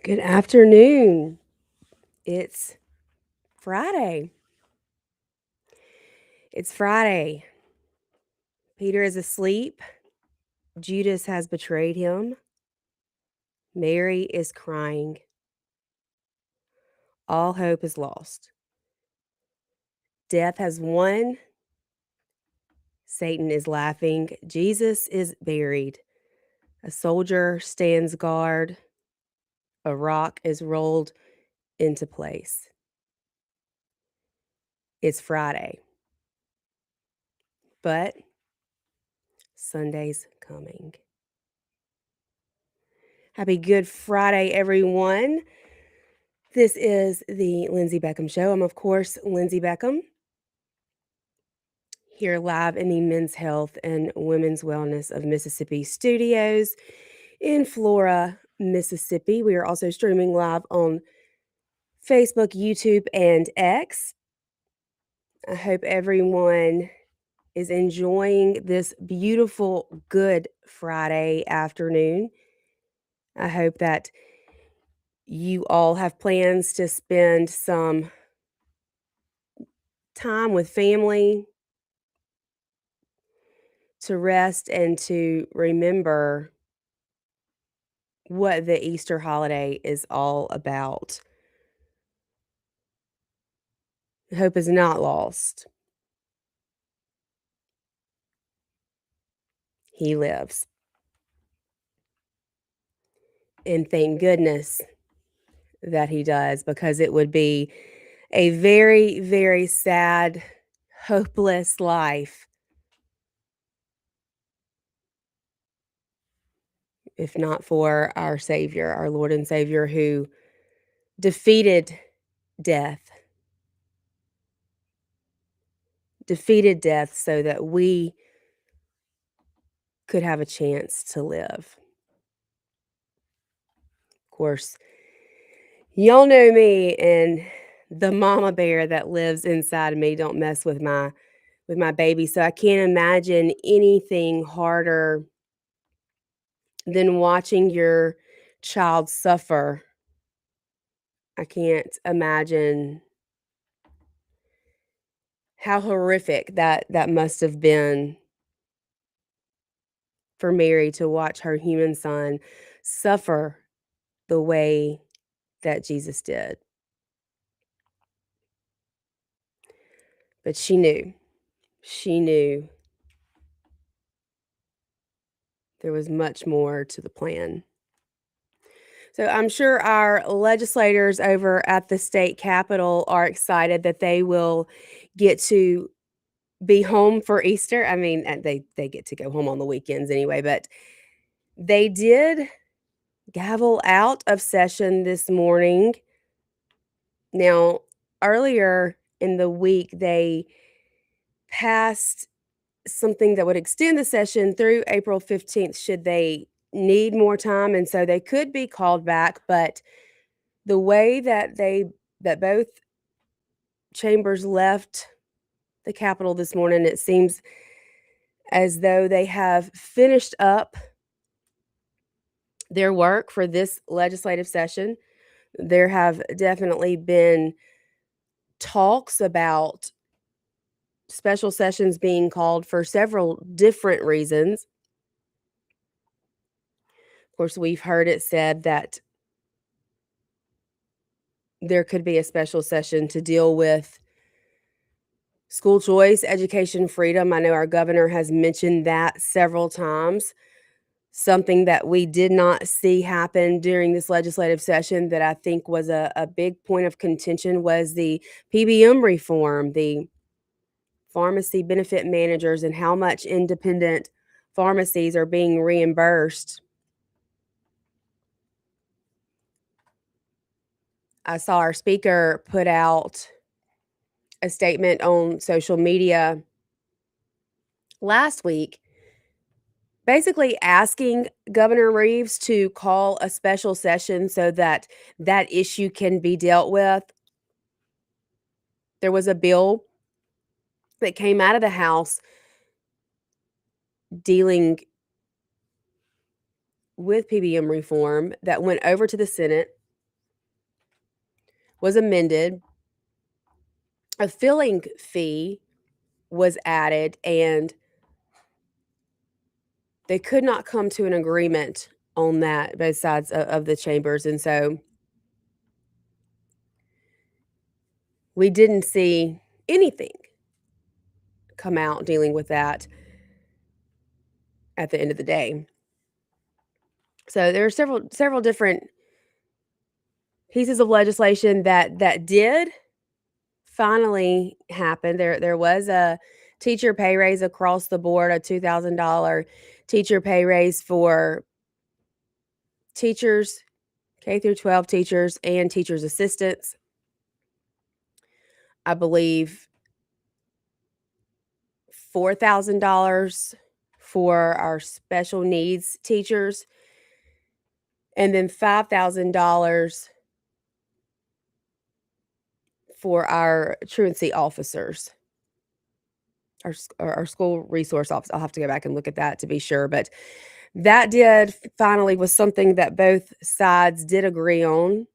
Good afternoon. It's Friday. It's Friday. Peter is asleep. Judas has betrayed him. Mary is crying. All hope is lost. Death has won. Satan is laughing. Jesus is buried. A soldier stands guard. A rock is rolled into place. It's Friday. But Sunday's coming. Happy Good Friday, everyone. This is the Lindsay Beckham Show. I'm, of course, Lindsay Beckham, here live in the Men's Health and Women's Wellness of Mississippi studios in Flora, Mississippi. We are also streaming live on Facebook, YouTube, and X. I hope everyone is enjoying this beautiful Good Friday afternoon. I hope that you all have plans to spend some time with family, to rest, and to remember what the Easter holiday is all about. Hope is not lost. He lives. And thank goodness that he does, because it would be a very, very sad, hopeless life if not for our Savior, our Lord and Savior, who defeated death so that we could have a chance to live. Of course, y'all know me and the mama bear that lives inside me. Don't mess with my baby. So I can't imagine anything harder than watching your child suffer. I can't imagine how horrific that must have been for Mary to watch her human son suffer the way that Jesus did. But she knew there was much more to the plan. So I'm sure our legislators over at the state capitol are excited that they will get to be home for Easter. I mean, they get to go home on the weekends anyway, but they did gavel out of session this morning. Now, earlier in the week, they passed something that would extend the session through April 15th should they need more time, and so they could be called back. But the way that both chambers left the Capitol this morning, it seems as though they have finished up their work for this legislative session. There have definitely been talks about special sessions being called for several different reasons. Of course, we've heard it said that there could be a special session to deal with school choice, education freedom. I know our governor has mentioned that several times. Something that we did not see happen during this legislative session that I think was a big point of contention was the PBM reform, the pharmacy benefit managers, and how much independent pharmacies are being reimbursed. I saw our speaker put out a statement on social media last week, basically asking Governor Reeves to call a special session so that that issue can be dealt with. There was a bill that came out of the House dealing with PBM reform that went over to the Senate. was amended, a filling fee was added, and they could not come to an agreement on that, both sides of the chambers, and so we didn't see anything come out dealing with that at the end of the day. So there are several different pieces of legislation that did finally happen. There was a teacher pay raise across the board, a $2,000 teacher pay raise for teachers, K through 12 teachers and teachers assistants. I believe $4,000 for our special needs teachers, and then $5,000 for our truancy officers, our school resource office. I'll have to go back and look at that to be sure, but that did finally was something that both sides did agree on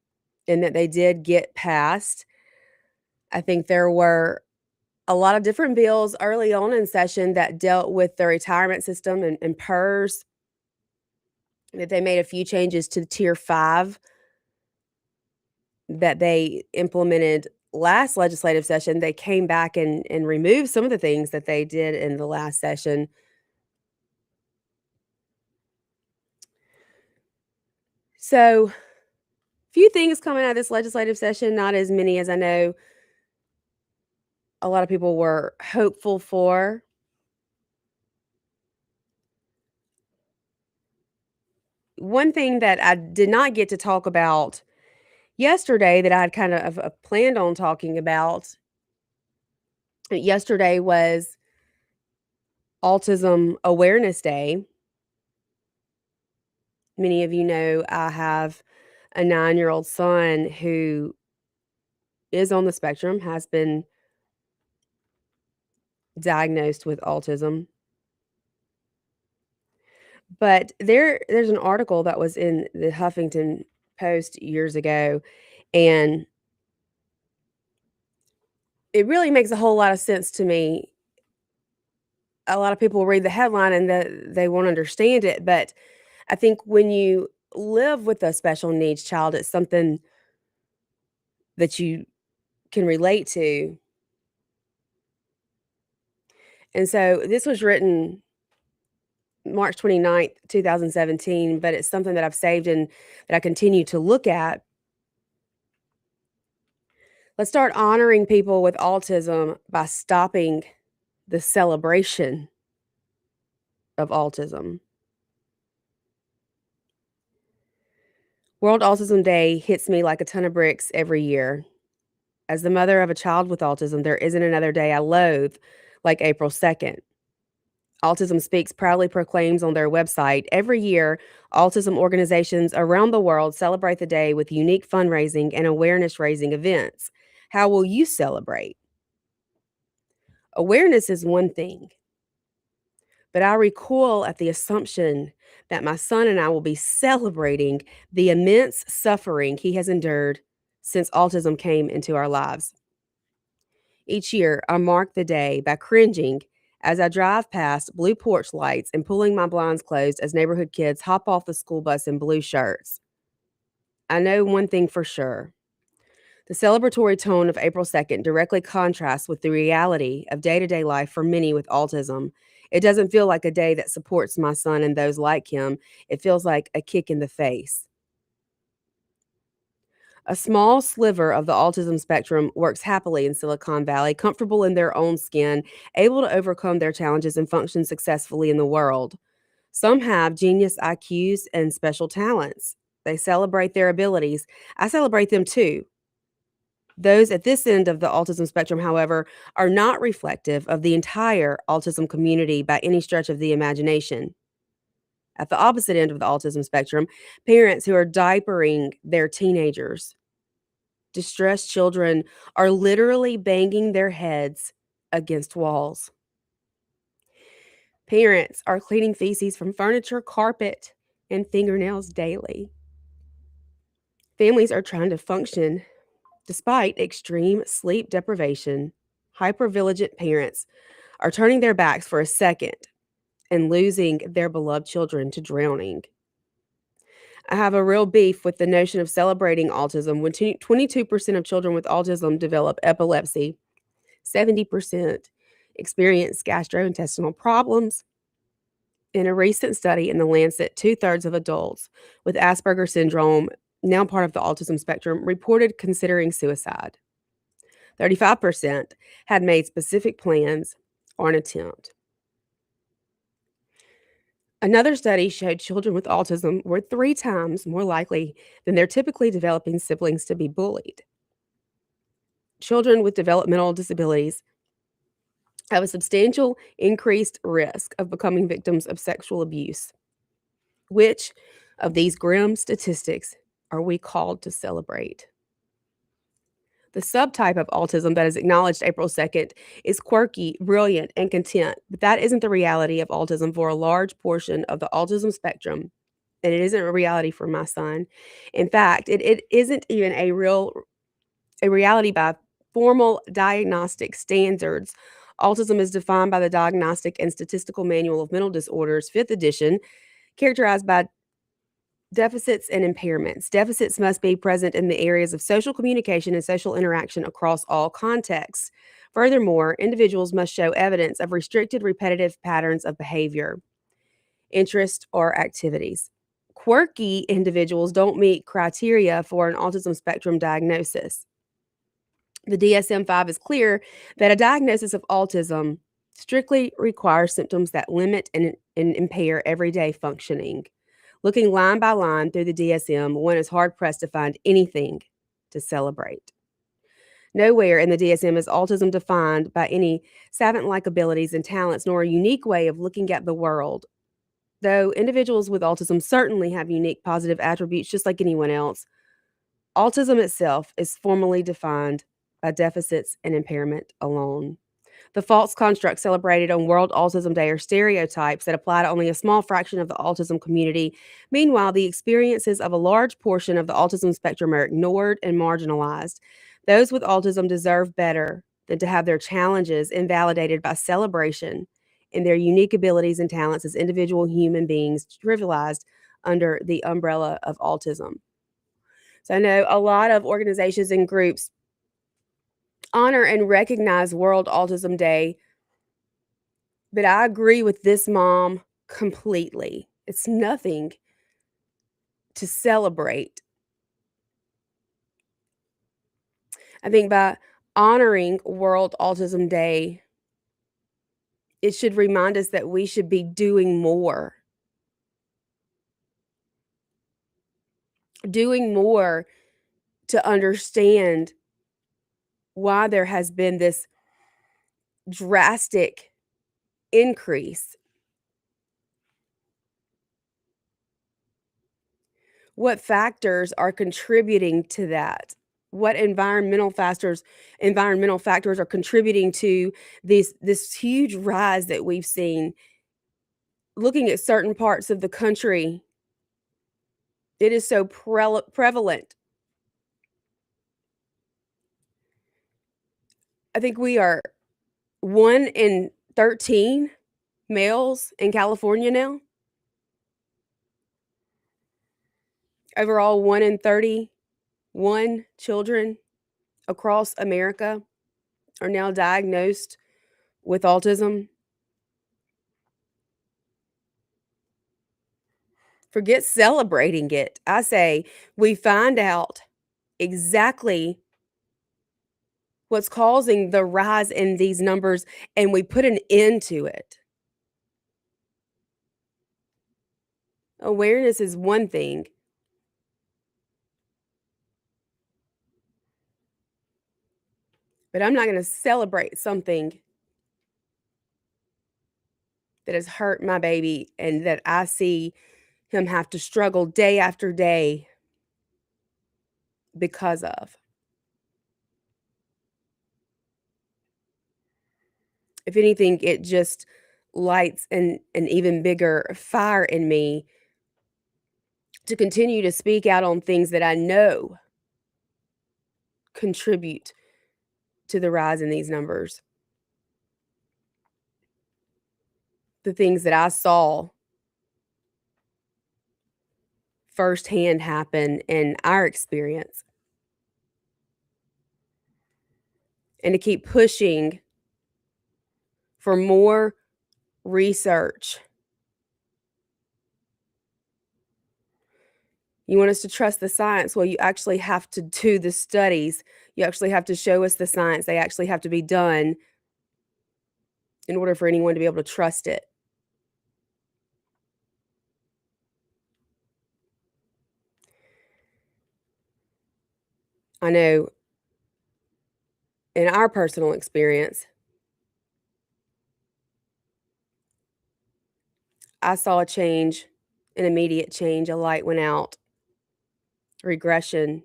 and that they did get passed. I think there were a lot of different bills early on in session that dealt with the retirement system and PERS, that they made a few changes to Tier 5 that they implemented last legislative session. They came back and removed some of the things that they did in the last session. So, few things coming out of this legislative session, not as many as I know a lot of people were hopeful for. One thing that I did not get to talk about yesterday that I had kind of planned on talking about yesterday was Autism Awareness Day. Many of you know I have a 9-year-old son who is on the spectrum, has been diagnosed with autism. But there's an article that was in the Huffington Post years ago, and it really makes a whole lot of sense to me. A lot of people read the headline and they won't understand it, but I think when you live with a special needs child, it's something that you can relate to. And so this was written March 29th, 2017, but it's something that I've saved and that I continue to look at. Let's start honoring people with autism by stopping the celebration of autism. World Autism Day hits me like a ton of bricks every year. As the mother of a child with autism, there isn't another day I loathe like April 2nd. Autism Speaks proudly proclaims on their website every year, autism organizations around the world celebrate the day with unique fundraising and awareness raising events. How will you celebrate? Awareness is one thing, but I recoil at the assumption that my son and I will be celebrating the immense suffering he has endured since autism came into our lives. Each year, I mark the day by cringing as I drive past blue porch lights and pulling my blinds closed as neighborhood kids hop off the school bus in blue shirts. I know one thing for sure. The celebratory tone of April 2nd directly contrasts with the reality of day to day life for many with autism. It doesn't feel like a day that supports my son and those like him. It feels like a kick in the face. A small sliver of the autism spectrum works happily in Silicon Valley, comfortable in their own skin, able to overcome their challenges and function successfully in the world. Some have genius IQs and special talents. They celebrate their abilities. I celebrate them too. Those at this end of the autism spectrum, however, are not reflective of the entire autism community by any stretch of the imagination. At the opposite end of the autism spectrum, parents who are diapering their teenagers. Distressed children are literally banging their heads against walls. Parents are cleaning feces from furniture, carpet, and fingernails daily. Families are trying to function Despite extreme sleep deprivation, hypervigilant parents are turning their backs for a second and losing their beloved children to drowning. I have a real beef with the notion of celebrating autism when 22% of children with autism develop epilepsy, 70% experience gastrointestinal problems. In a recent study in The Lancet, two-thirds of adults with Asperger's syndrome, now part of the autism spectrum, reported considering suicide. 35% had made specific plans or an attempt. Another study showed children with autism were 3 times more likely than their typically developing siblings to be bullied. Children with developmental disabilities have a substantial increased risk of becoming victims of sexual abuse. Which of these grim statistics are we called to celebrate? The subtype of autism that is acknowledged April 2nd is quirky, brilliant, and content, but that isn't the reality of autism for a large portion of the autism spectrum, and it isn't a reality for my son. In fact, it isn't even a reality by formal diagnostic standards. Autism is defined by the Diagnostic and Statistical Manual of Mental Disorders, 5th edition, characterized by deficits and impairments. Deficits must be present in the areas of social communication and social interaction across all contexts. Furthermore, individuals must show evidence of restricted repetitive patterns of behavior, interest, or activities. Quirky individuals don't meet criteria for an autism spectrum diagnosis. The DSM 5 is clear that a diagnosis of autism strictly requires symptoms that limit and impair everyday functioning. Looking line by line through the DSM, one is hard pressed to find anything to celebrate. Nowhere in the DSM is autism defined by any savant like abilities and talents, nor a unique way of looking at the world. Though individuals with autism certainly have unique positive attributes just like anyone else, autism itself is formally defined by deficits and impairment alone. The false constructs celebrated on World Autism Day are stereotypes that apply to only a small fraction of the autism community. Meanwhile, the experiences of a large portion of the autism spectrum are ignored and marginalized. Those with autism deserve better than to have their challenges invalidated by celebration and their unique abilities and talents as individual human beings trivialized under the umbrella of autism. So I know a lot of organizations and groups honor and recognize World Autism Day, but I agree with this mom completely. It's nothing to celebrate. I think by honoring World Autism Day, it should remind us that we should be doing more to understand why there has been this drastic increase. What factors are contributing to that? What environmental factors are contributing to this huge rise that we've seen? Looking at certain parts of the country, it is so prevalent. I think we are 1 in 13 males in California now. Overall, 1 in 31 children across America are now diagnosed with autism. Forget celebrating it. I say we find out exactly what's causing the rise in these numbers and we put an end to it. Awareness is one thing, but I'm not going to celebrate something that has hurt my baby and that I see him have to struggle day after day because of. If anything, it just lights an even bigger fire in me to continue to speak out on things that I know contribute to the rise in these numbers. The things that I saw firsthand happen in our experience. And to keep pushing for more research. You want us to trust the science? Well, you actually have to do the studies. You actually have to show us the science. They actually have to be done in order for anyone to be able to trust it. I know in our personal experience, I saw a change, an immediate change. A light went out, regression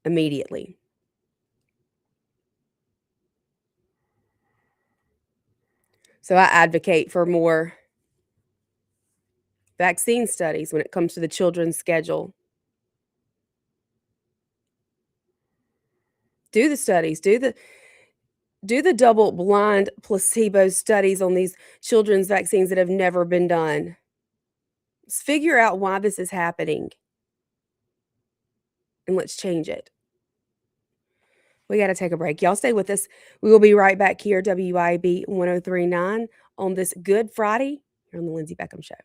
immediately. So I advocate for more vaccine studies when it comes to the children's schedule. Do the studies, do the double-blind placebo studies on these children's vaccines that have never been done. Let's figure out why this is happening, and let's change it. We gotta take a break. Y'all stay with us. We will be right back here, WIB 1039, on this Good Friday here on the Lindsay Beckham Show.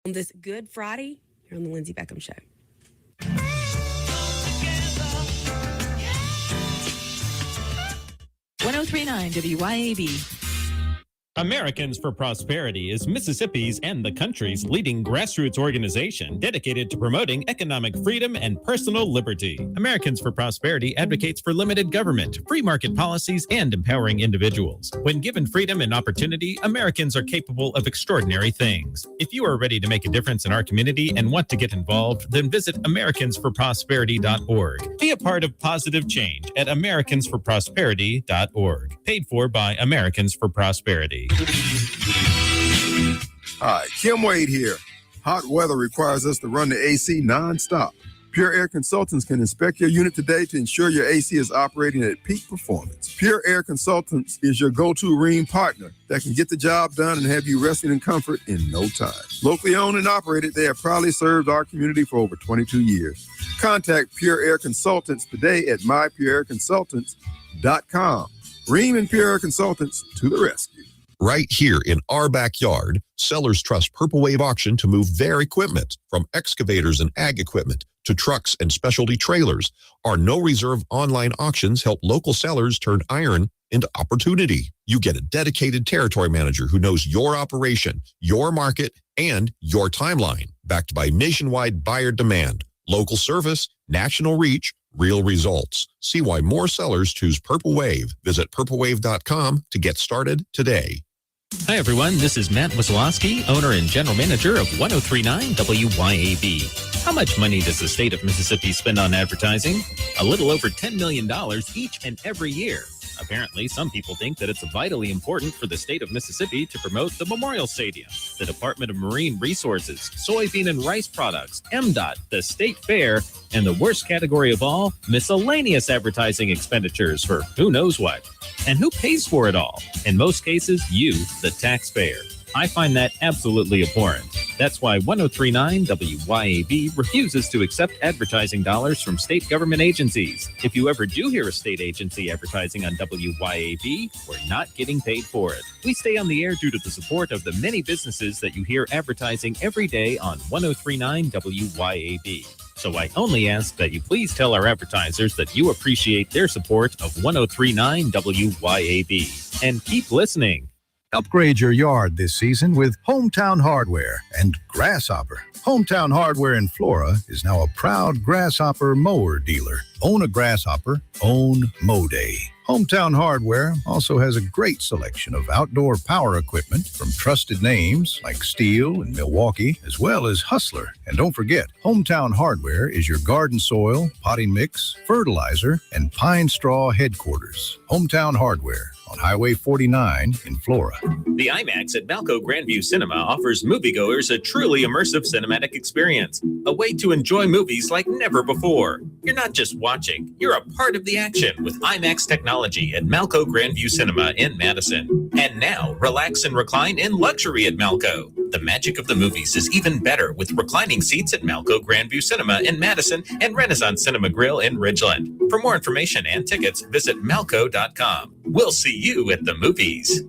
On this Good Friday here on the Lindsay Beckham Show. 1039 WYAB. Americans for Prosperity is Mississippi's and the country's leading grassroots organization dedicated to promoting economic freedom and personal liberty. Americans for Prosperity advocates for limited government, free market policies, and empowering individuals. When given freedom and opportunity, Americans are capable of extraordinary things. If you are ready to make a difference in our community and want to get involved, then visit americansforprosperity.org. Be a part of positive change at americansforprosperity.org. Paid for by Americans for Prosperity. Hi, Kim Wade here. Hot weather requires us to run the AC nonstop. Pure Air Consultants can inspect your unit today to ensure your AC is operating at peak performance. Pure Air Consultants is your go-to Rheem partner that can get the job done and have you resting in comfort in no time. Locally owned and operated, they have proudly served our community for over 22 years. Contact Pure Air Consultants today at mypureairconsultants.com. Rheem and Pure Air Consultants to the rescue. Right here in our backyard, sellers trust Purple Wave Auction to move their equipment, from excavators and ag equipment to trucks and specialty trailers. Our no-reserve online auctions help local sellers turn iron into opportunity. You get a dedicated territory manager who knows your operation, your market, and your timeline, backed by nationwide buyer demand, local service, national reach, real results. See why more sellers choose Purple Wave. Visit purplewave.com to get started today. Hi, everyone. This is Matt Wazlowski, owner and general manager of 1039 WYAB. How much money does the state of Mississippi spend on advertising? A little over $10 million each and every year. Apparently, some people think that it's vitally important for the state of Mississippi to promote the Memorial Stadium, the Department of Marine Resources, soybean and rice products, MDOT, the State Fair, and the worst category of all, miscellaneous advertising expenditures for who knows what. And who pays for it all? In most cases, you, the taxpayer. I find that absolutely abhorrent. That's why 1039 WYAB refuses to accept advertising dollars from state government agencies. If you ever do hear a state agency advertising on WYAB, we're not getting paid for it. We stay on the air due to the support of the many businesses that you hear advertising every day on 1039 WYAB. So I only ask that you please tell our advertisers that you appreciate their support of 1039 WYAB. And keep listening. Upgrade your yard this season with Hometown Hardware and Grasshopper. Hometown Hardware in Flora is now a proud Grasshopper mower dealer. Own a Grasshopper, own Mow Day. Hometown Hardware also has a great selection of outdoor power equipment from trusted names like Steel and Milwaukee, as well as Hustler. And don't forget, Hometown Hardware is your garden soil, potting mix, fertilizer, and pine straw headquarters. Hometown Hardware on Highway 49 in Flora. The IMAX at Malco Grandview Cinema offers moviegoers a truly immersive cinematic experience, a way to enjoy movies like never before. You're not just watching, you're a part of the action with IMAX technology at Malco Grandview Cinema in Madison. And now, relax and recline in luxury at Malco. The magic of the movies is even better with reclining seats at Malco Grandview Cinema in Madison and Renaissance Cinema Grill in Ridgeland. For more information and tickets, visit malco.com. We'll see you at the movies.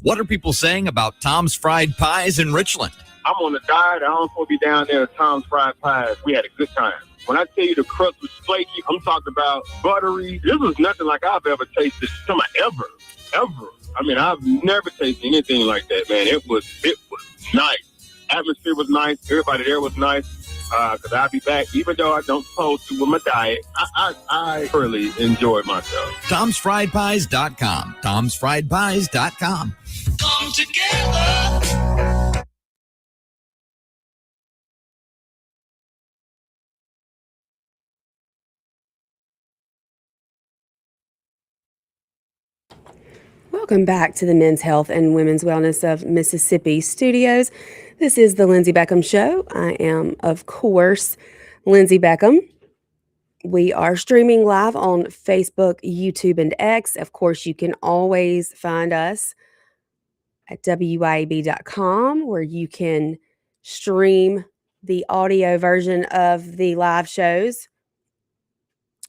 What are people saying about Tom's Fried Pies in Richland? I'm on a diet. I don't want to be down there at Tom's Fried Pies. We had a good time. When I tell you the crust was flaky, I'm talking about buttery. This was nothing like I've ever tasted. Ever. I mean, I've never tasted anything like that, man. It was nice. Atmosphere was nice. Everybody there was nice. Because I'll be back, even though I don't supposed to with my diet. I really enjoyed myself. Tom'sFriedPies.com. Tom'sFriedPies.com. Come together. Welcome back to the Men's Health and Women's Wellness of Mississippi studios. This is the Lindsay Beckham Show. I am, of course, Lindsay Beckham. We are streaming live on Facebook, YouTube, and X. Of course, you can always find us at WYAB.com, where you can stream the audio version of the live shows.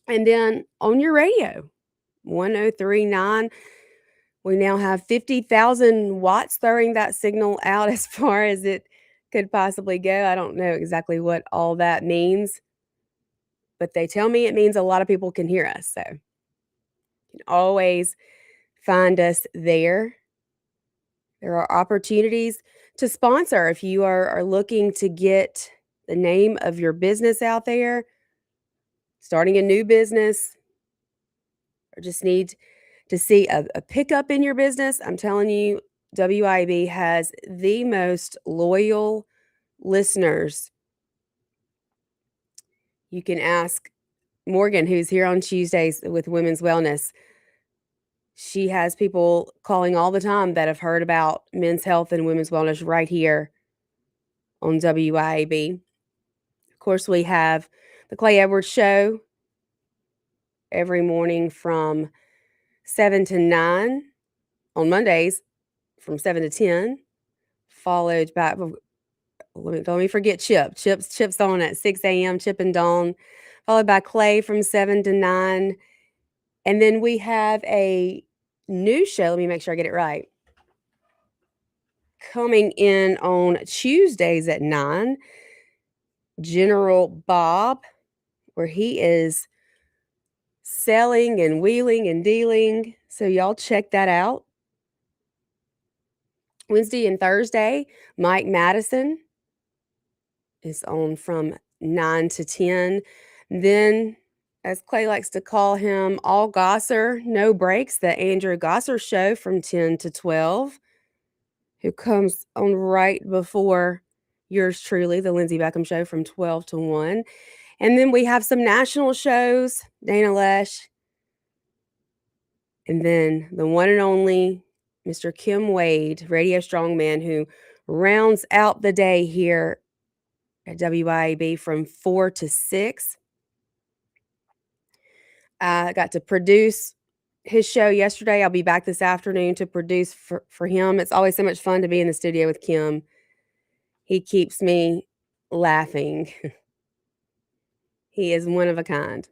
And then on your radio, 1039. We now have 50,000 watts throwing that signal out as far as it could possibly go. I don't know exactly what all that means, but they tell me it means a lot of people can hear us. So you can always find us there. There are opportunities to sponsor if you are looking to get the name of your business out there, starting a new business, or just need to see a pickup in your business. I'm telling you, WIB has the most loyal listeners. You can ask Morgan, who's here on Tuesdays with Women's Wellness. She has people calling all the time that have heard about men's health and women's wellness right here on WIB. Of course, we have the Clay Edwards Show every morning from 7 to 9, on Mondays from 7 to 10, followed by, let me forget Chip. Chip's on at 6 a.m., Chip and Dawn, followed by Clay from 7 to 9. And then we have a new show. Let me make sure I get it right. Coming in on Tuesdays at 9, General Bob, where he is selling and wheeling and dealing. So y'all check that out. Wednesday and Thursday, Mike Madison is on from 9 to 10. Then, as Clay likes to call him, All Gosser, No Breaks, the Andrew Gosser Show from 10 to 12, who comes on right before yours truly, the Lindsay Beckham Show from 12 to 1. And then we have some national shows, Dana Lesh, and then the one and only Mr. Kim Wade, Radio Strongman, who rounds out the day here at WIAB from 4 to 6. I got to produce his show yesterday. I'll be back this afternoon to produce for him. It's always so much fun to be in the studio with Kim. He keeps me laughing. He is one of a kind.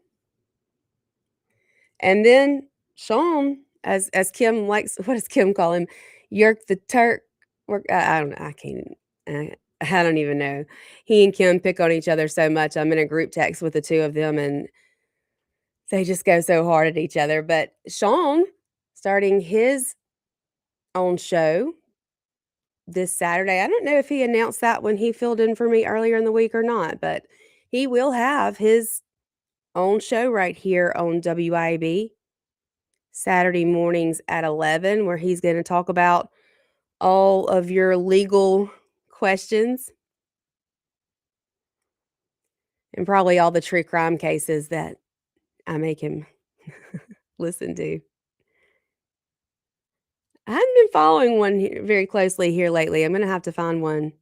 And then Sean, as Kim likes, what does Kim call him? Yerk the Turk. I don't know. I don't even know. He and Kim pick on each other so much. I'm in a group text with the two of them, and they just go so hard at each other. But Sean, starting his own show this Saturday. I don't know if he announced that when he filled in for me earlier in the week or not, but he will have his own show right here on WIB Saturday mornings at 11, where he's going to talk about all of your legal questions and probably all the true crime cases that I make him listen to. I haven't been following one very closely here lately. I'm gonna have to find one.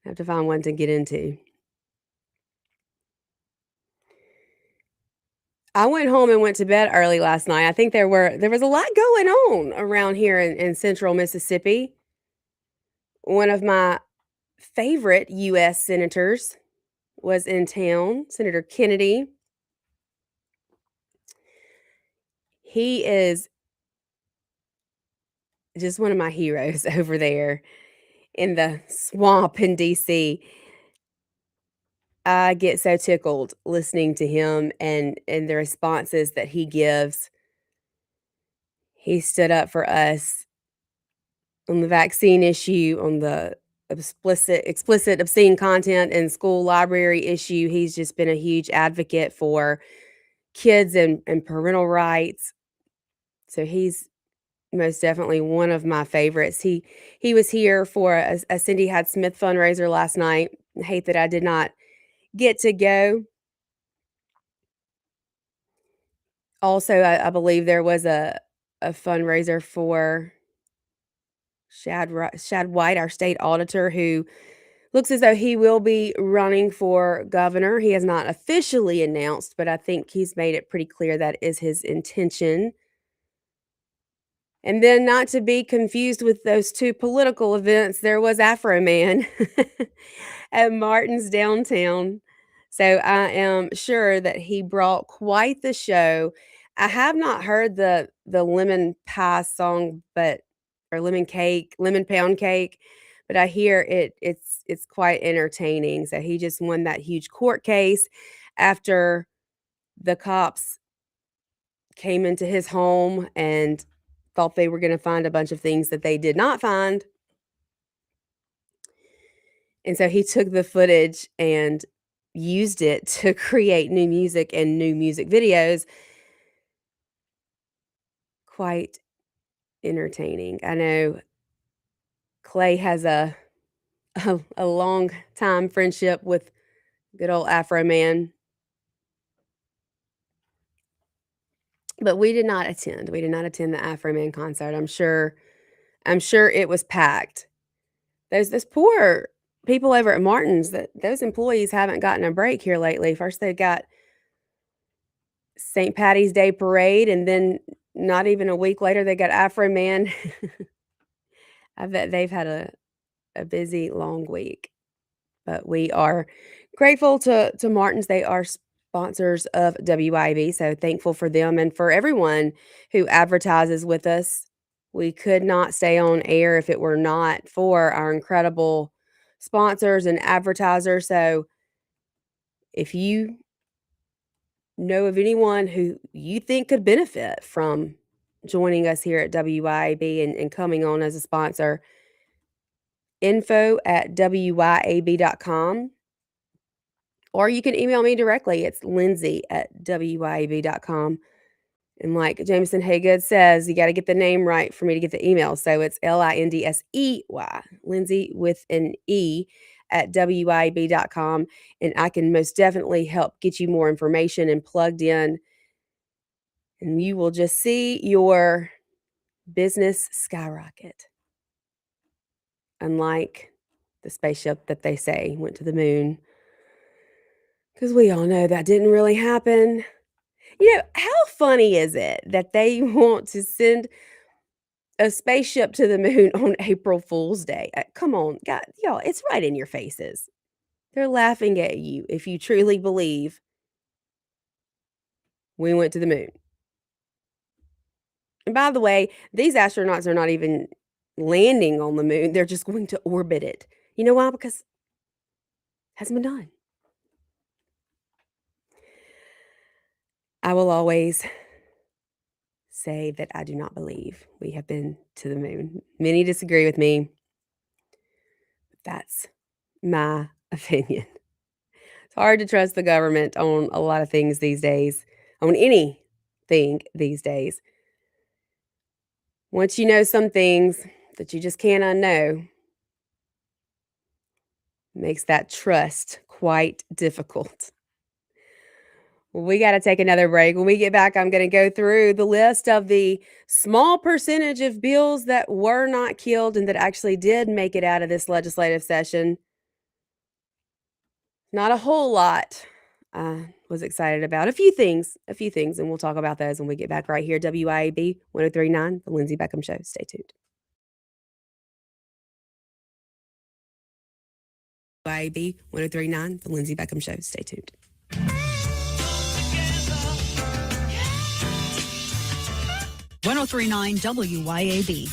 Have to find one to get into. I went home and went to bed early last night. I think there was a lot going on around here in central Mississippi. One of my favorite US senators was in town, Senator Kennedy. He is just one of my heroes over there in the swamp in DC. I get so tickled listening to him and the responses that he gives. He stood up for us on the vaccine issue, on the explicit obscene content in school library issue. He's just been a huge advocate for kids and parental rights. So he's most definitely one of my favorites. He was here for a Cindy Had Smith fundraiser last night. I hate that I did not get to go. Also, I believe there was a fundraiser for Shad White, our state auditor, who looks as though he will be running for governor. He has not officially announced, but I think he's made it pretty clear that is his intention. And then, not to be confused with those two political events, there was Afro Man at Martin's downtown. So I am sure that he brought quite the show. I have not heard the lemon pie song, or lemon pound cake, but I hear it's quite entertaining. So he just won that huge court case after the cops came into his home and thought they were going to find a bunch of things that they did not find. And so he took the footage and used it to create new music and new music videos. Quite entertaining. I know Clay has a long time friendship with good old Afro Man. But we did not attend. We did not attend the Afro Man concert. I'm sure it was packed. Those poor people over at Martin's, those employees haven't gotten a break here lately. First they got St. Patty's Day parade, and then not even a week later they got Afro Man. I bet they've had a busy long week. But we are grateful to Martin's. They are sponsors of WIB, so thankful for them and for everyone who advertises with us. We could not stay on air if it were not for our incredible sponsors and advertisers. So if you know of anyone who you think could benefit from joining us here at WIAB and coming on as a sponsor, info@wyab.com, or you can email me directly. It's lindsay@wyab.com. And like Jameson Haygood says, you got to get the name right for me to get the email. So it's LINDSEY, Lindsay with an E at wyab.com. And I can most definitely help get you more information and plugged in. And you will just see your business skyrocket. Unlike the spaceship that they say went to the moon. Because we all know that didn't really happen. You know, how funny is it that they want to send a spaceship to the moon on April Fool's Day? Come on, God, y'all, it's right in your faces. They're laughing at you if you truly believe we went to the moon. And by the way, these astronauts are not even landing on the moon. They're just going to orbit it. You know why? Because it hasn't been done. I will always say that I do not believe we have been to the moon. Many disagree with me. But that's my opinion. It's hard to trust the government on a lot of things these days, on anything these days. Once you know some things that you just can't unknow, makes that trust quite difficult. We got to take another break. When we get back, I'm going to go through the list of the small percentage of bills that were not killed and that actually did make it out of this legislative session. Not a whole lot. I was excited about a few things, and we'll talk about those when we get back right here. WIAB 1039, The Lindsay Beckham Show. Stay tuned. WIAB 1039, The Lindsay Beckham Show. Stay tuned. WYAB.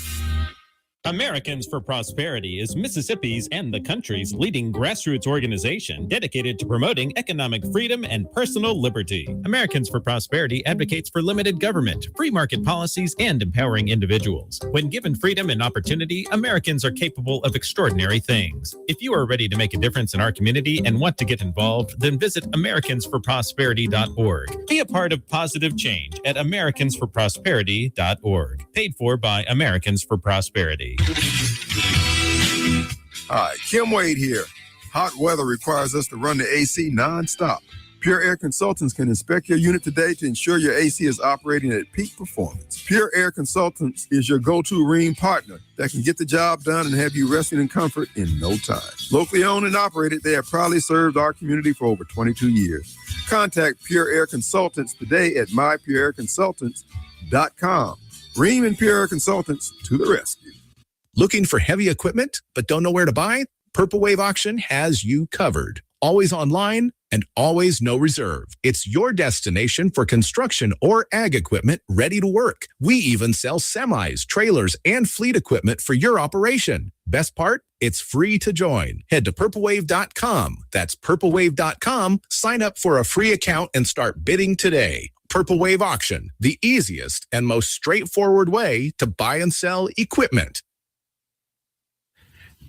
Americans for Prosperity is Mississippi's and the country's leading grassroots organization dedicated to promoting economic freedom and personal liberty. Americans for Prosperity advocates for limited government, free market policies, and empowering individuals. When given freedom and opportunity, Americans are capable of extraordinary things. If you are ready to make a difference in our community and want to get involved, then visit americansforprosperity.org. Be a part of positive change at americansforprosperity.org. Paid for by Americans for Prosperity. Hi, Kim Wade here. Hot weather requires us to run the AC nonstop. Pure Air Consultants can inspect your unit today to ensure your AC is operating at peak performance. Pure Air Consultants is your go-to ring partner that can get the job done and have you resting in comfort in no time. Locally owned and operated, they have proudly served our community for over 22 years. Contact Pure Air Consultants today at mypureairconsultants.com. Ream and Pure Air Consultants to the rescue. Looking for heavy equipment but don't know where to buy? Purple Wave Auction has you covered. Always online and always no reserve. It's your destination for construction or ag equipment ready to work. We even sell semis, trailers, and fleet equipment for your operation. Best part? It's free to join. Head to purplewave.com. That's purplewave.com. Sign up for a free account and start bidding today. Purple Wave Auction, the easiest and most straightforward way to buy and sell equipment.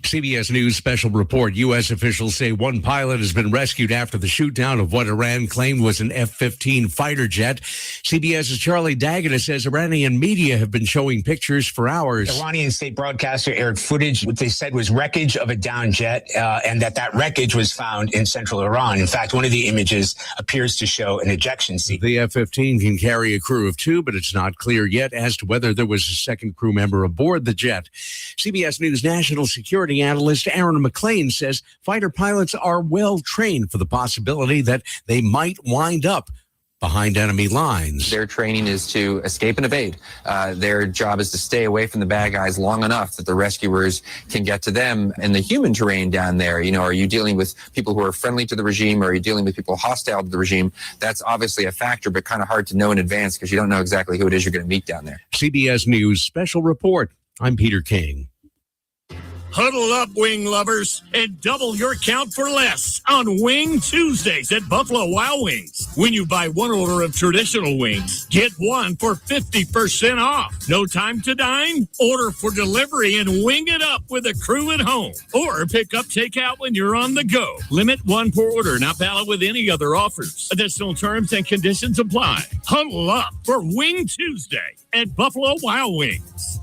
CBS News special report. U.S. officials say one pilot has been rescued after the shoot-down of what Iran claimed was an F-15 fighter jet. CBS's Charlie Daggett says Iranian media have been showing pictures for hours. Iranian state broadcaster aired footage, what they said was wreckage of a downed jet, and that wreckage was found in central Iran. In fact, one of the images appears to show an ejection seat. The F-15 can carry a crew of 2, but it's not clear yet as to whether there was a second crew member aboard the jet. CBS News national security analyst Aaron McLean says fighter pilots are well trained for the possibility that they might wind up behind enemy lines. Their training is to escape and evade. Their job is to stay away from the bad guys long enough that the rescuers can get to them. And the human terrain down there, are you dealing with people who are friendly to the regime, or are you dealing with people hostile to the regime? That's obviously a factor, but kind of hard to know in advance because you don't know exactly who it is you're going to meet down there. CBS News special report. I'm Peter King. Huddle up, wing lovers, and double your count for less on Wing Tuesdays at Buffalo Wild Wings. When you buy one order of traditional wings, get one for 50% off. No time to dine? Order for delivery and wing it up with a crew at home. Or pick up takeout when you're on the go. Limit one per order, not valid with any other offers. Additional terms and conditions apply. Huddle up for Wing Tuesday at Buffalo Wild Wings.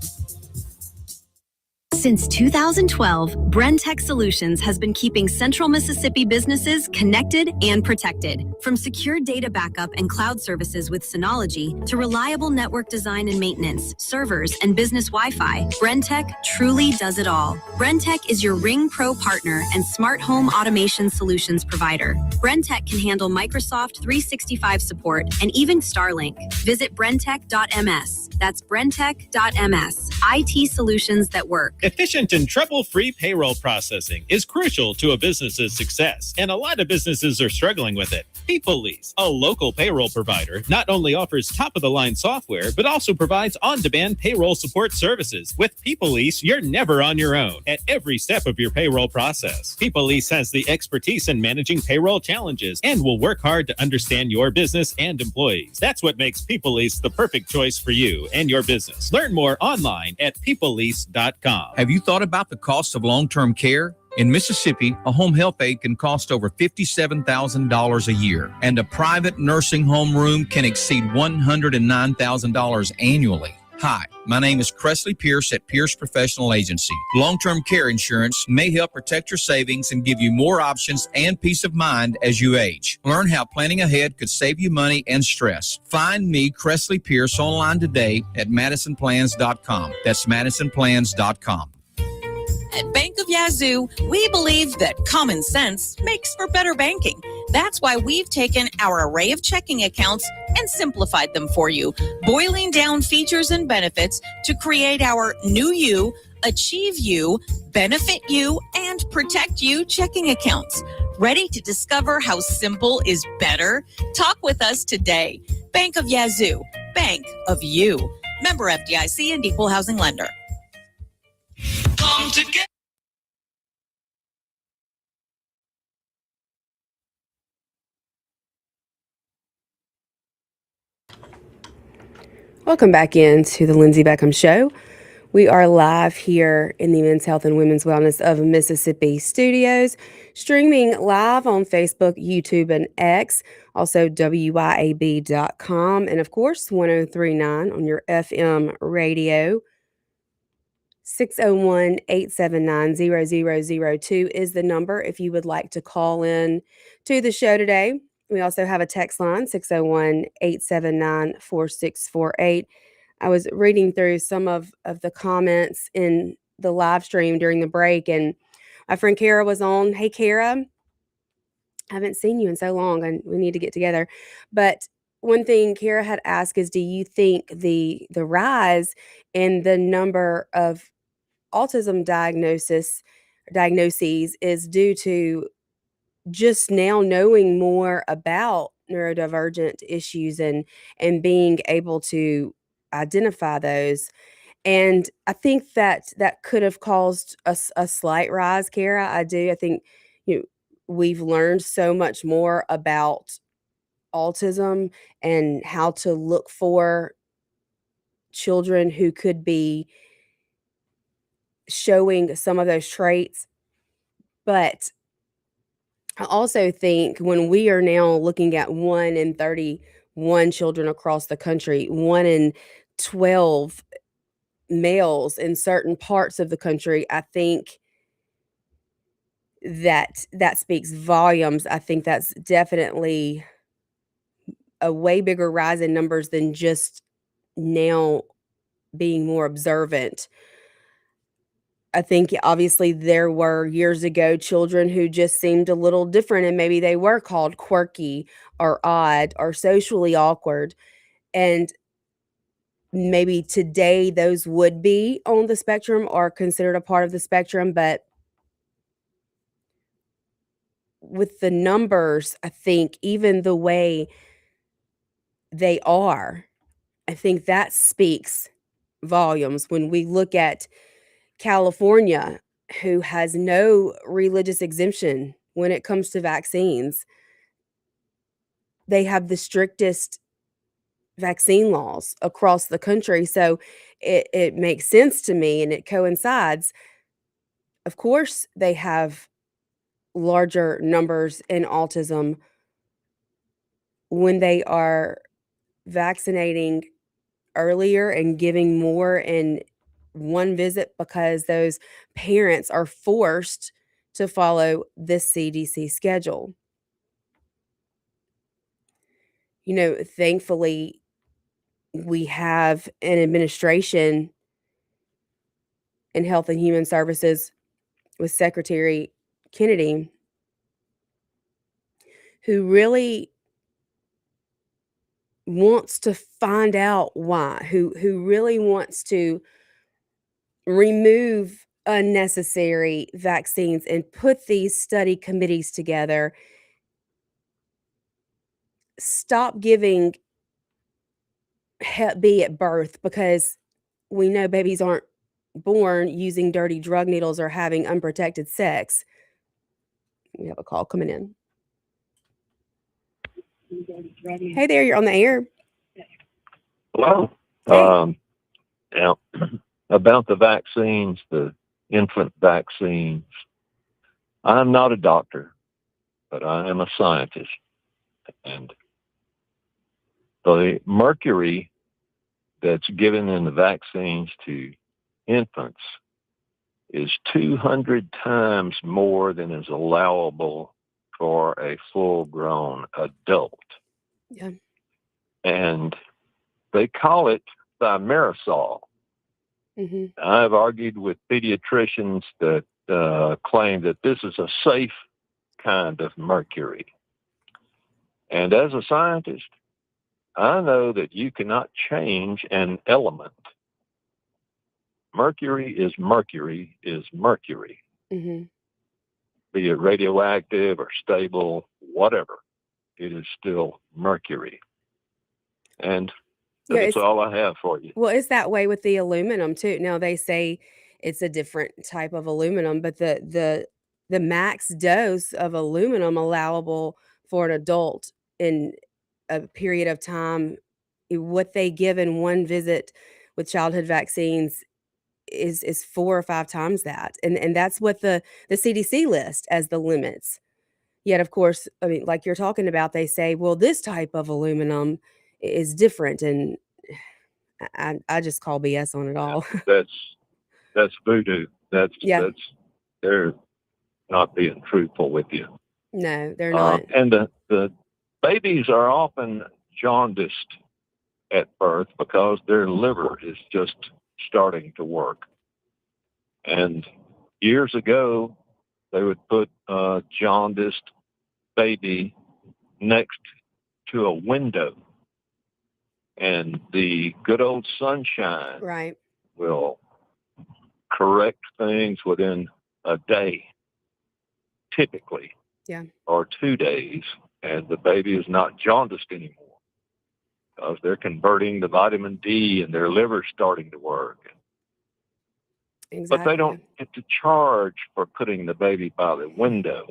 Since 2012, Brentech Solutions has been keeping Central Mississippi businesses connected and protected. From secure data backup and cloud services with Synology to reliable network design and maintenance, servers, and business Wi-Fi, Brentech truly does it all. Brentech is your Ring Pro partner and smart home automation solutions provider. Brentech can handle Microsoft 365 support and even Starlink. Visit brentech.ms. That's brentech.ms. IT solutions that work. Efficient and trouble-free payroll processing is crucial to a business's success, and a lot of businesses are struggling with it. PeopleLease, a local payroll provider, not only offers top-of-the-line software, but also provides on-demand payroll support services. With PeopleLease, you're never on your own at every step of your payroll process. PeopleLease has the expertise in managing payroll challenges and will work hard to understand your business and employees. That's what makes PeopleLease the perfect choice for you and your business. Learn more online at peoplelease.com. Have you thought about the cost of long-term care? In Mississippi, a home health aide can cost over $57,000 a year, and a private nursing home room can exceed $109,000 annually. Hi, my name is Cressley Pierce at Pierce Professional Agency. Long-term care insurance may help protect your savings and give you more options and peace of mind as you age. Learn how planning ahead could save you money and stress. Find me, Cressley Pierce, online today at MadisonPlans.com. That's MadisonPlans.com. At Bank of Yazoo, we believe that common sense makes for better banking. That's why we've taken our array of checking accounts and simplified them for you, boiling down features and benefits to create our New You, Achieve You, Benefit You, and Protect You checking accounts. Ready to discover how simple is better? Talk with us today. Bank of Yazoo, Bank of You. Member FDIC and Equal Housing Lender. Come together. Welcome back into the Lindsay Beckham Show. We are live here in the Men's Health and Women's Wellness of Mississippi studios, streaming live on Facebook, YouTube, and X, also WYAB.com, and of course, 1039 on your FM radio. 601-879-0002 is the number if you would like to call in to the show today. We also have a text line, 601-879-4648. I was reading through some of the comments in the live stream during the break, and my friend Kara was on. Hey, Kara, I haven't seen you in so long, and we need to get together. But one thing Kara had asked is, do you think the rise in the number of autism diagnoses is due to just now knowing more about neurodivergent issues and being able to identify those? And I think that could have caused a slight rise, Kara. I do. I think you know, we've learned so much more about autism and how to look for children who could be showing some of those traits. But I also think when we are now looking at 1 in 31 children across the country, 1 in 12 males in certain parts of the country, I think that speaks volumes. I think that's definitely a way bigger rise in numbers than just now being more observant. I think obviously there were years ago children who just seemed a little different, and maybe they were called quirky or odd or socially awkward. And maybe today those would be on the spectrum or considered a part of the spectrum. But with the numbers, I think even the way they are, I think that speaks volumes. When we look at California, who has no religious exemption when it comes to vaccines, they have the strictest vaccine laws across the country. So it makes sense to me and it coincides. Of course, they have larger numbers in autism when they are vaccinating earlier and giving more in one visit because those parents are forced to follow this CDC schedule. You know, thankfully, we have an administration in Health and Human Services with Secretary Kennedy who really wants to find out why, who really wants to remove unnecessary vaccines and put these study committees together. Stop giving Hep B at birth because we know babies aren't born using dirty drug needles or having unprotected sex. We have a call coming in. Hey there, you're on the air. Hello. Hey. Now, about the vaccines, the infant vaccines, I'm not a doctor, but I am a scientist. And the mercury that's given in the vaccines to infants is 200 times more than is allowable for a full-grown adult. Yeah. And they call it thimerosal. Mm-hmm. I've argued with pediatricians that claim that this is a safe kind of mercury. And as a scientist, I know that you cannot change an element. Mercury is mercury is mercury, Mm-hmm. be it radioactive or stable, whatever. It is still mercury. And Yeah, that's it's all I have for you. well, it's that way with the aluminum too. Now they say it's a different type of aluminum, but the max dose of aluminum allowable for an adult in a period of time, what they give in one visit with childhood vaccines is 4 or 5 times that. And that's what the CDC list as the limits. Yet, of course, I mean, like you're talking about, they say, well, this type of aluminum is different. And I just call BS on it all. That's voodoo. Yeah. They're not being truthful with you. No, they're not. And the babies are often jaundiced at birth because their liver is just starting to work. And years ago, they would put a jaundiced baby next to a window, and the good old sunshine Right. will correct things within a day, typically, Yeah. or 2 days, and the baby is not jaundiced anymore because they're converting the vitamin D and their liver's starting to work. Exactly. But they don't get to charge for putting the baby by the window.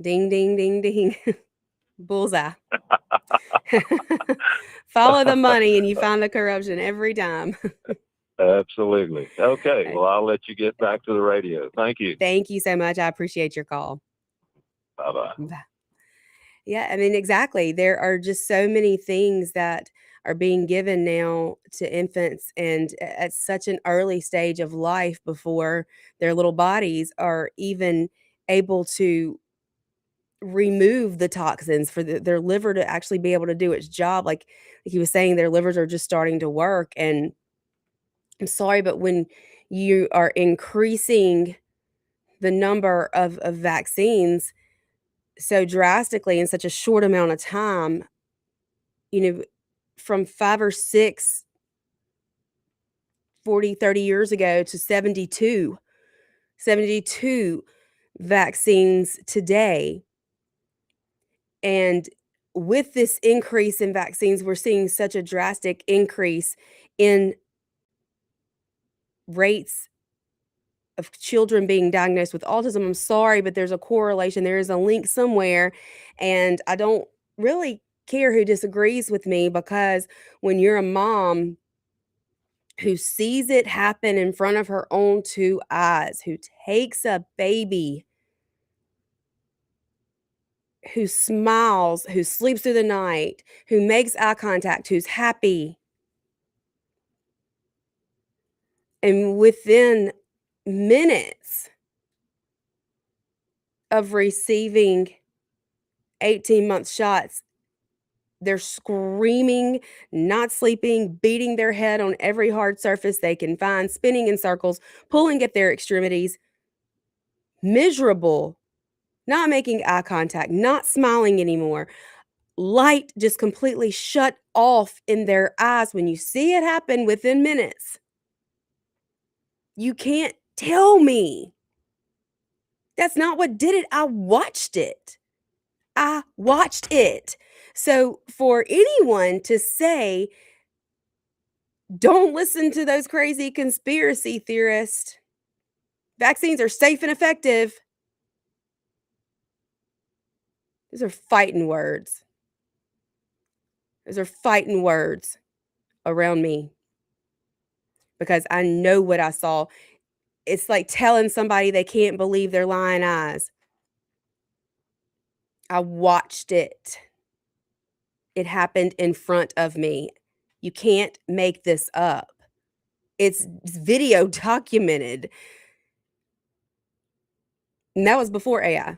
Ding, ding, ding, ding. Bullseye. Follow the money and you find the corruption every time. Absolutely. Okay. Well, I'll let you get back to the radio. Thank you. Thank you so much. I appreciate your call. Bye-bye. Bye. Yeah, I mean, exactly. There are just so many things that are being given now to infants and at such an early stage of life before their little bodies are even able to remove the toxins for their liver to actually be able to do its job. Like he was saying, their livers are just starting to work. And I'm sorry, but when you are increasing the number of vaccines so drastically in such a short amount of time, from 5 or 6, 40, 30 years ago to 72 vaccines today. And with this increase in vaccines, we're seeing such a drastic increase in rates of children being diagnosed with autism. I'm sorry, but there's a correlation. There is a link somewhere. And I don't really care who disagrees with me, because when you're a mom who sees it happen in front of her own 2 eyes, who takes a baby, who smiles, who sleeps through the night, who makes eye contact, who's happy, and within minutes of receiving 18-month shots, they're screaming, not sleeping, beating their head on every hard surface they can find, spinning in circles, pulling at their extremities, miserable, not making eye contact, not smiling anymore, light just completely shut off in their eyes. When you see it happen within minutes, you can't tell me that's not what did it. I watched it. So for anyone to say, don't listen to those crazy conspiracy theorists, vaccines are safe and effective, those are fighting words. Those are fighting words around me, because I know what I saw. It's like telling somebody they can't believe their lying eyes. I watched it. It happened in front of me. You can't make this up. It's video documented. And that was before AI.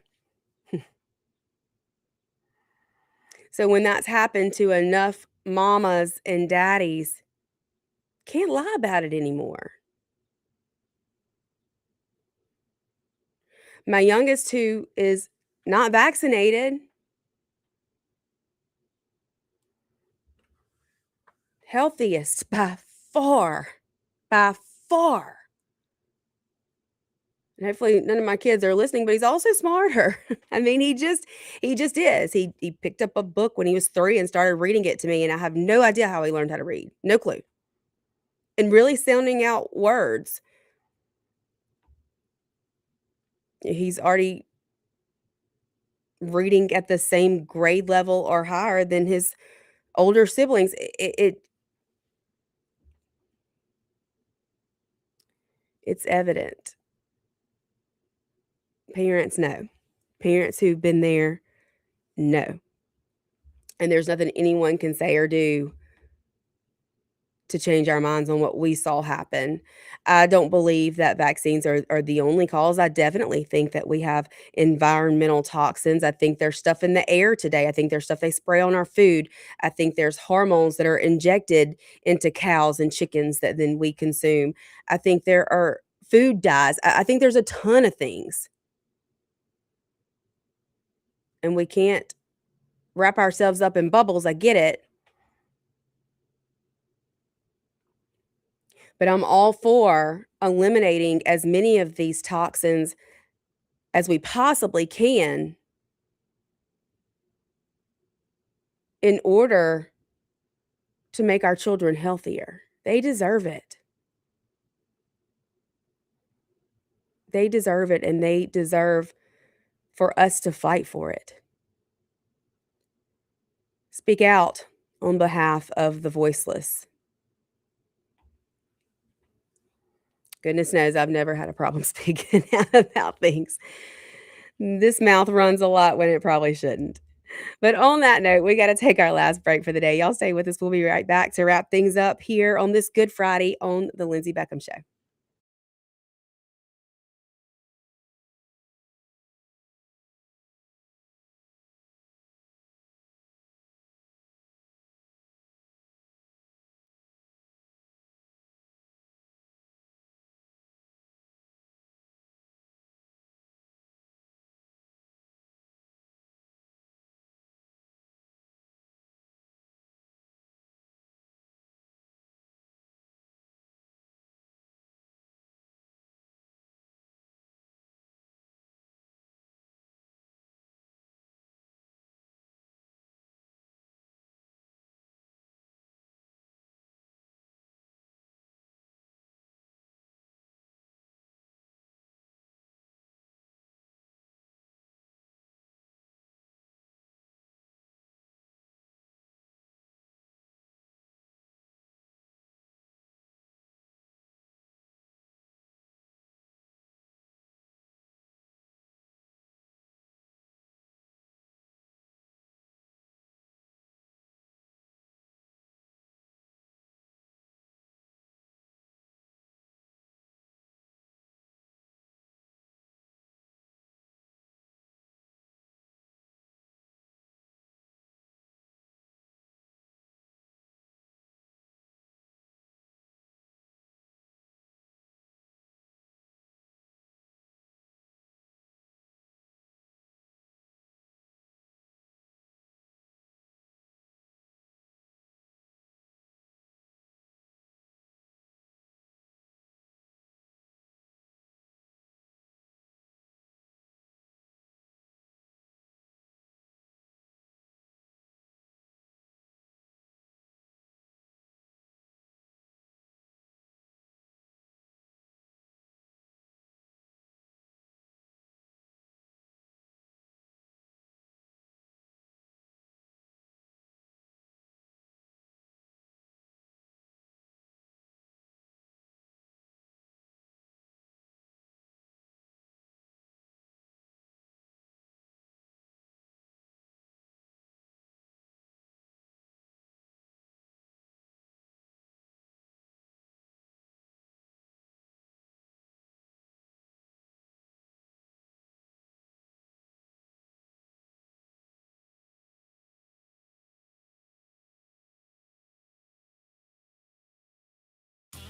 So when that's happened to enough mamas and daddies, can't lie about it anymore. My youngest, who is not vaccinated, healthiest by far, by far. And hopefully none of my kids are listening, but he's also smarter. I mean, he just is. He picked up a book when he was 3 and started reading it to me, and I have no idea how he learned how to read. No clue. And really sounding out words. He's already reading at the same grade level or higher than his older siblings. It's evident. Parents know. Parents who've been there know. And there's nothing anyone can say or do to change our minds on what we saw happen. I don't believe that vaccines are the only cause. I definitely think that we have environmental toxins. I think there's stuff in the air today. I think there's stuff they spray on our food. I think there's hormones that are injected into cows and chickens that then we consume. I think there are food dyes. I think there's a ton of things. And we can't wrap ourselves up in bubbles. I get it. But I'm all for eliminating as many of these toxins as we possibly can in order to make our children healthier. They deserve it. They deserve it, and they deserve for us to fight for it. Speak out on behalf of the voiceless. Goodness knows I've never had a problem speaking out about things. This mouth runs a lot when it probably shouldn't. But on that note, we got to take our last break for the day. Y'all stay with us. We'll be right back to wrap things up here on this Good Friday on The Lindsay Beckham Show.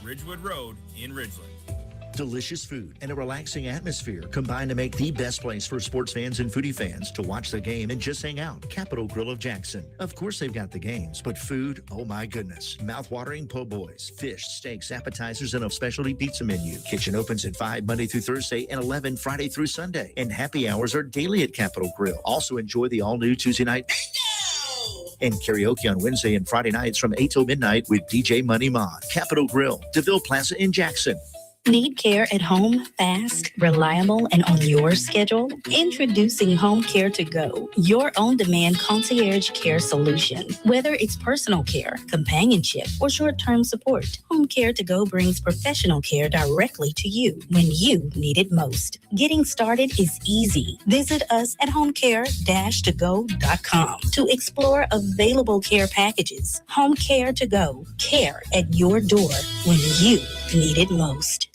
Ridgewood Road in Ridgeland. Delicious food and a relaxing atmosphere combine to make the best place for sports fans and foodie fans to watch the game and just hang out. Capitol Grill of Jackson. Of course they've got the games, but food, oh my goodness. Mouth-watering po' boys, fish, steaks, appetizers, and a specialty pizza menu. Kitchen opens at 5 Monday through Thursday and 11 Friday through Sunday. And happy hours are daily at Capitol Grill. Also enjoy the all-new Tuesday night and karaoke on Wednesday and Friday nights from 8 till midnight with DJ Money Mod. Capitol Grill, DeVille Plaza in Jackson. Need care at home, fast, reliable, and on your schedule? Introducing Home Care to Go, your on-demand concierge care solution. Whether it's personal care, companionship, or short-term support, Home Care to Go brings professional care directly to you when you need it most. Getting started is easy. Visit us at homecare-to-go.com to explore available care packages. Home Care to Go, care at your door when you need it most.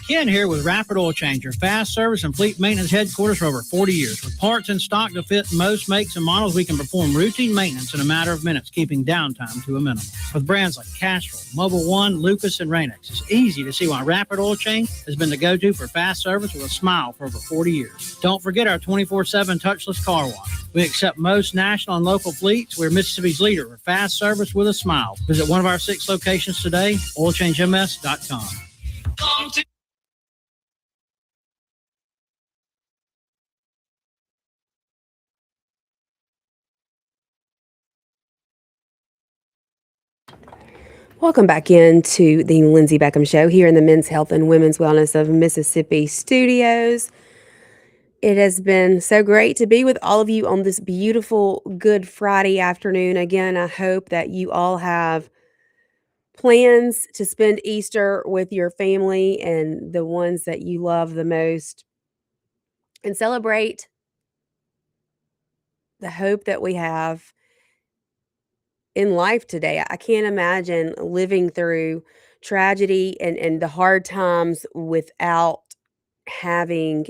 Ken here with Rapid Oil Change, your fast service and fleet maintenance headquarters for over 40 years. With parts in stock to fit most makes and models, we can perform routine maintenance in a matter of minutes, keeping downtime to a minimum. With brands like Castrol, Mobile One, Lucas, and Rain-X, it's easy to see why Rapid Oil Change has been the go-to for fast service with a smile for over 40 years. Don't forget our 24/7 touchless car wash. We accept most national and local fleets. We're Mississippi's leader for fast service with a smile. Visit one of our 6 locations today, oilchangems.com. Welcome back into the Lindsay Beckham Show here in the Men's Health and Women's Wellness of Mississippi studios. It has been so great to be with all of you on this beautiful Good Friday afternoon. Again, I hope that you all have plans to spend Easter with your family and the ones that you love the most and celebrate the hope that we have in life today. I can't imagine living through tragedy and the hard times without having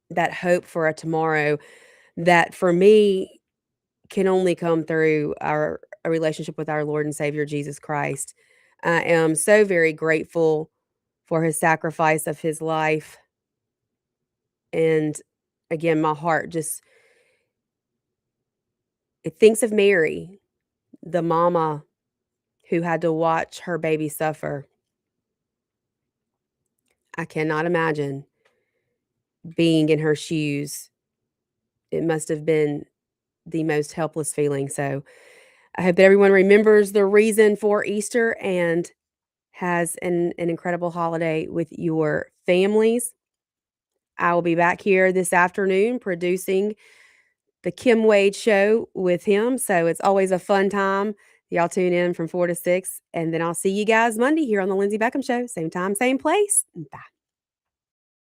that hope for a tomorrow that for me can only come through a relationship with our Lord and Savior Jesus Christ. I am so very grateful for his sacrifice of his life. And again, my heart just it thinks of Mary, the mama who had to watch her baby suffer. I cannot imagine being in her shoes. It must have been the most helpless feeling. So I hope that everyone remembers the reason for Easter and has an incredible holiday with your families. I will be back here this afternoon producing the Kim Wade Show with him. So it's always a fun time. Y'all tune in from 4 to 6. And then I'll see you guys Monday here on the Lindsay Beckham Show. Same time, same place. Bye.